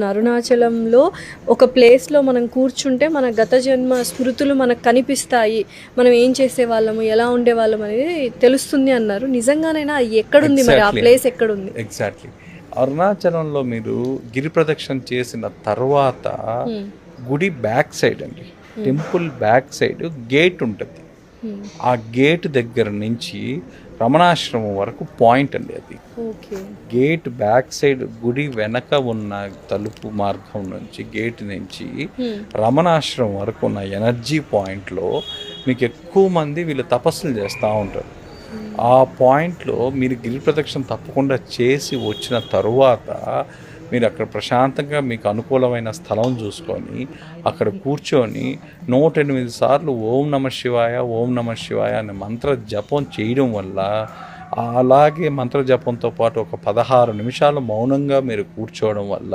అరుణాచలంలో ఒక ప్లేస్లో మనం కూర్చుంటే మన గత జన్మ స్మృతులు మనకు కనిపిస్తాయి. మనం ఏం చేసేవాళ్ళము, ఎలా ఉండేవాళ్ళం అనేది తెలుస్తుంది అన్నారు. నిజంగానైనా అది ఎక్కడుంది, మరి ఆ ప్లేస్ ఎక్కడుంది? ఎగ్జాక్ట్లీ. అరుణాచలంలో మీరు గిరి ప్రదక్షిణ చేసిన తర్వాత గుడి బ్యాక్ సైడ్ అండి, టెంపుల్ బ్యాక్ సైడ్ గేట్ ఉంటుంది. ఆ గేట్ దగ్గర నుంచి రమణాశ్రమం వరకు పాయింట్ అండి అది. గేట్ బ్యాక్ సైడ్ గుడి వెనక ఉన్న తలుపు మార్గం నుంచి గేట్ నుంచి రమణాశ్రమం వరకు ఉన్న ఎనర్జీ పాయింట్లో మీకు ఎక్కువ మంది వీళ్ళు తపస్సులు చేస్తూ ఉంటారు. ఆ పాయింట్లో మీరు గిరి ప్రదక్షిణ తప్పకుండా చేసి వచ్చిన తరువాత మీరు అక్కడ ప్రశాంతంగా మీకు అనుకూలమైన స్థలం చూసుకొని అక్కడ కూర్చొని 108 సార్లు ఓం నమ శివాయ ఓం నమ శివాయ అనే మంత్ర జపం చేయడం వల్ల, అలాగే మంత్ర జపంతో పాటు ఒక 16 నిమిషాలు మౌనంగా మీరు కూర్చోవడం వల్ల